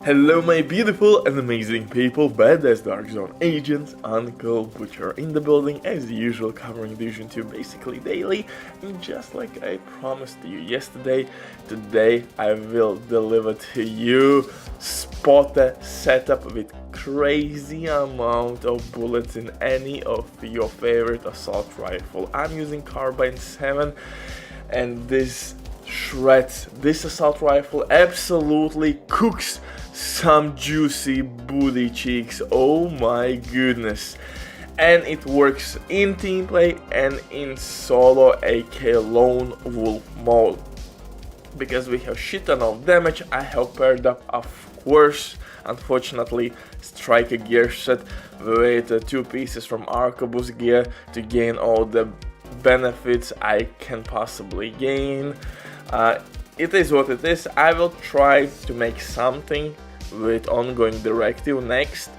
Hello my beautiful and amazing people, badass Dark Zone agents, Uncle Butcher in the building as usual, covering Division 2 basically daily, and just like I promised you yesterday, today I will deliver to you spotter setup with crazy amount of bullets in any of your favorite assault rifle. I'm using Carbine 7 and this shreds, this assault rifle absolutely cooks some juicy booty cheeks, oh my goodness. And it works in team play and in solo aka lone wolf mode. Because we have shit ton of damage, I have paired up, of course, unfortunately, striker gear set with 2 pieces from Arquebus gear to gain all the benefits I can possibly gain. It is what it is. I will try to make something with ongoing directive next.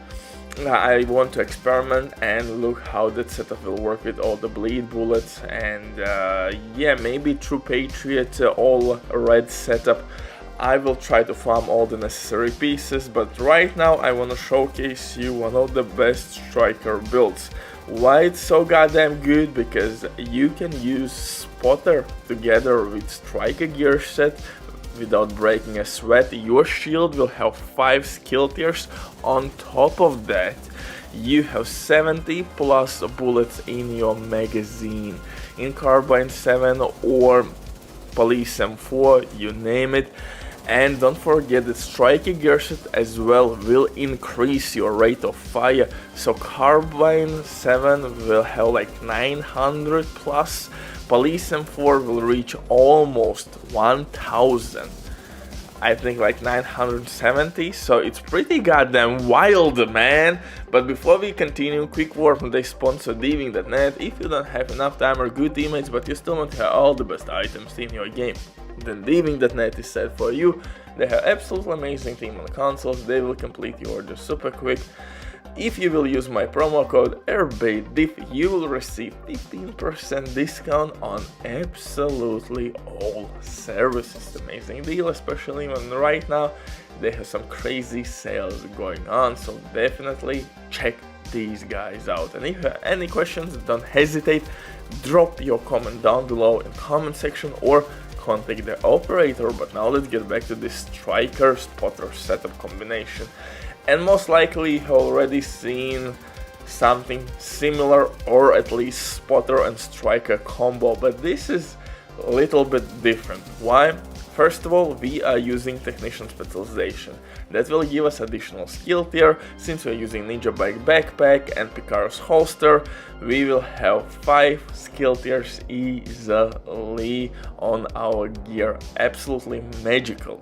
I want to experiment and look how that setup will work with all the bleed bullets, and yeah, maybe through Patriot all red setup I will try to farm all the necessary pieces, but right now I want to showcase you one of the best striker builds. Why it's so goddamn good? Because you can use spotter together with striker gear set without breaking a sweat. Your shield will have 5 skill tiers. On top of that, you have 70 plus bullets in your magazine. In Carbine 7 or Police M4, you name it. And don't forget that striker gear set as well will increase your rate of fire. So Carbine 7 will have like 900 plus. Police M4 will reach almost 1000. I think like 970, so it's pretty goddamn wild, man. But before we continue, quick word from the sponsor Diving.net. If you don't have enough time or good teammates but you still want to have all the best items in your game, then Diving.net is set for you. They have absolutely amazing team on consoles, they will complete your order super quick. If you will use my promo code AirbaitDiff, you will receive 15% discount on absolutely all services. Amazing deal, especially when right now they have some crazy sales going on, so definitely check these guys out. And if you have any questions, don't hesitate, drop your comment down below in the comment section or contact the operator. But now let's get back to this striker spotter setup combination. And most likely you've already seen something similar, or at least spotter and striker combo, but this is a little bit different. Why? First of all, we are using technician specialization. That will give us additional skill tier. Since we're using NinjaBike backpack and Picaro's holster, we will have 5 skill tiers easily on our gear. Absolutely magical.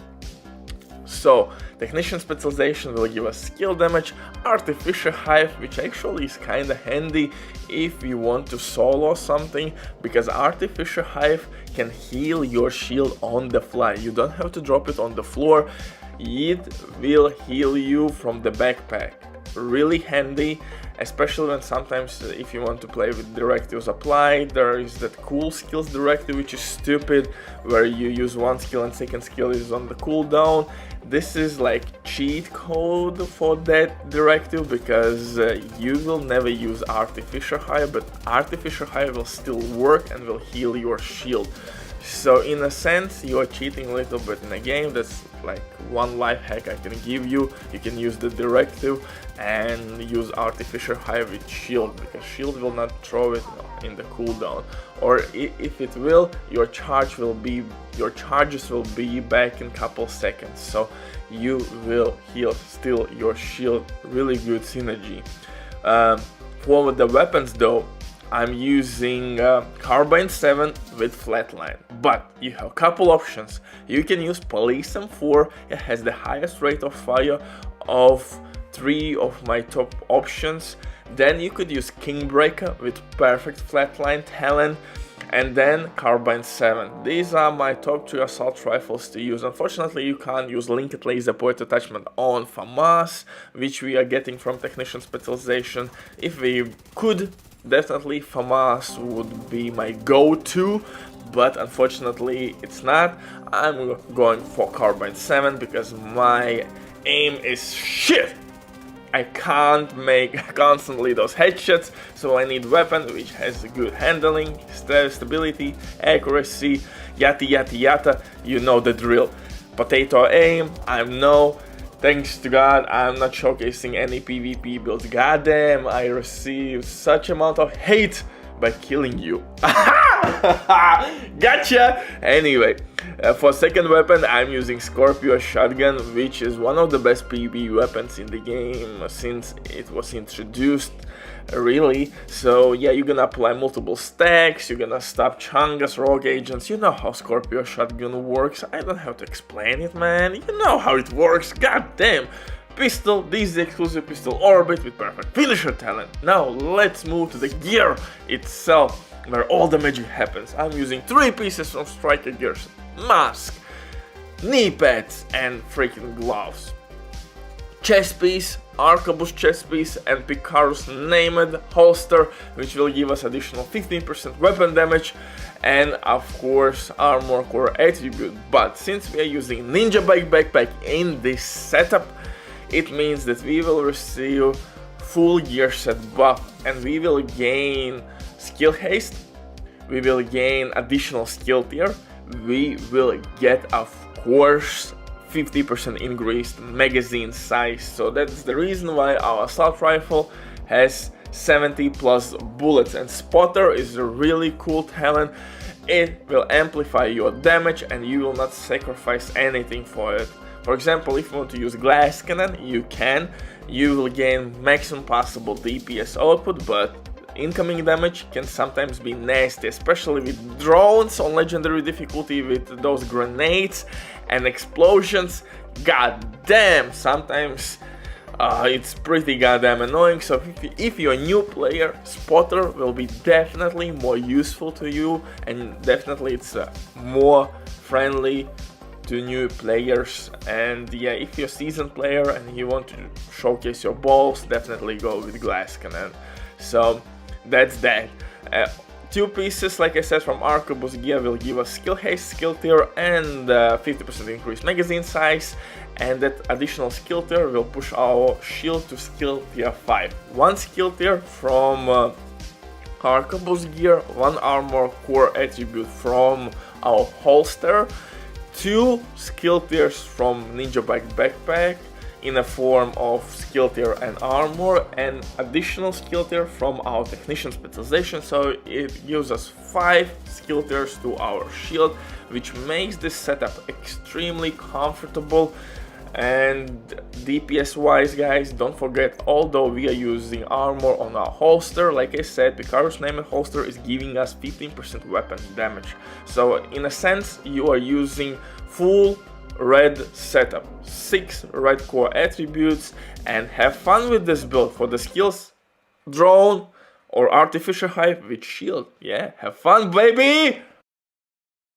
So, Technician Specialization will give us skill damage, Artificial Hive, which actually is kinda handy if you want to solo something, because Artificial Hive can heal your shield on the fly. You don't have to drop it on the floor, it will heal you from the backpack. Really handy, especially when sometimes if you want to play with directives applied, there is that cool skills directive which is stupid, where you use one skill and second skill is on the cooldown. This is like cheat code for that directive, because you will never use Artificial High, but Artificial High will still work and will heal your shield. So in a sense you are cheating a little bit in a game. That's like one life hack I can give you. You can use the directive and use Artificial High with shield, because shield will not throw it in the cooldown, or if it will, your charges will be back in couple seconds, so you will heal still your shield. Really good synergy. For the weapons though, I'm using Carbine 7 with Flatline, but you have a couple options. You can use Police M4, it has the highest rate of fire of 3 of my top options. Then you could use Kingbreaker with perfect Flatline talent, and then Carbine 7. These are my top 3 assault rifles to use. Unfortunately, you can't use linked laser point attachment on FAMAS, which we are getting from Technician Specialization. If we could, definitely FAMAS would be my go-to, but unfortunately it's not. I'm going for Carbine 7 because my aim is shit. I can't make constantly those headshots, so I need weapon which has good handling, stability, accuracy, yada yada yada, you know the drill. Potato aim, I know, thanks to God I'm not showcasing any PvP builds. Goddamn, I received such amount of hate by killing you. Gotcha! Anyway, for second weapon I'm using Scorpio shotgun, which is one of the best PvP weapons in the game since it was introduced, really. So yeah, you're gonna apply multiple stacks, you're gonna stop Chungas, rogue agents. You know how Scorpio shotgun works, I don't have to explain it, man. You know how it works, goddamn. Pistol, this is the exclusive pistol orbit with perfect finisher talent. Now let's move to the gear itself, where all the magic happens. I'm using 3 pieces from Striker Gears: mask, knee pads, and freaking gloves. Chest piece, arquebus chest piece, and Karlson named holster, which will give us additional 15% weapon damage, and of course armor core attribute. But since we are using NinjaBike backpack in this setup, it means that we will receive full gear set buff, and we will gain skill haste, we will gain additional skill tier, we will get of course 50% increased magazine size. So that's the reason why our assault rifle has 70 plus bullets, and spotter is a really cool talent. It will amplify your damage and you will not sacrifice anything for it. For example, if you want to use glass cannon, you can. You will gain maximum possible DPS output, but incoming damage can sometimes be nasty, especially with drones on legendary difficulty with those grenades and explosions. God damn, sometimes it's pretty goddamn annoying. So if you're a new player, spotter will be definitely more useful to you, and definitely it's more friendly to new players. And yeah, if you're a seasoned player and you want to showcase your balls, definitely go with glass cannon. So that's that. 2 pieces, like I said, from arquebus gear will give us skill haste, skill tier, and 50% increased magazine size, and that additional skill tier will push our shield to skill tier 5. 1 skill tier from arquebus gear, 1 armor core attribute from our holster, 2 skill tiers from NinjaBike backpack in a form of skill tier and armor, and additional skill tier from our technician specialization. So it gives us 5 skill tiers to our shield, which makes this setup extremely comfortable. And DPS wise, guys, don't forget, although we are using armor on our holster, like I said, the Karlson named holster is giving us 15% weapon damage. So in a sense, you are using full red setup, 6 red core attributes, and have fun with this build. For the skills, drone or artificial hype with shield. Yeah, have fun, baby!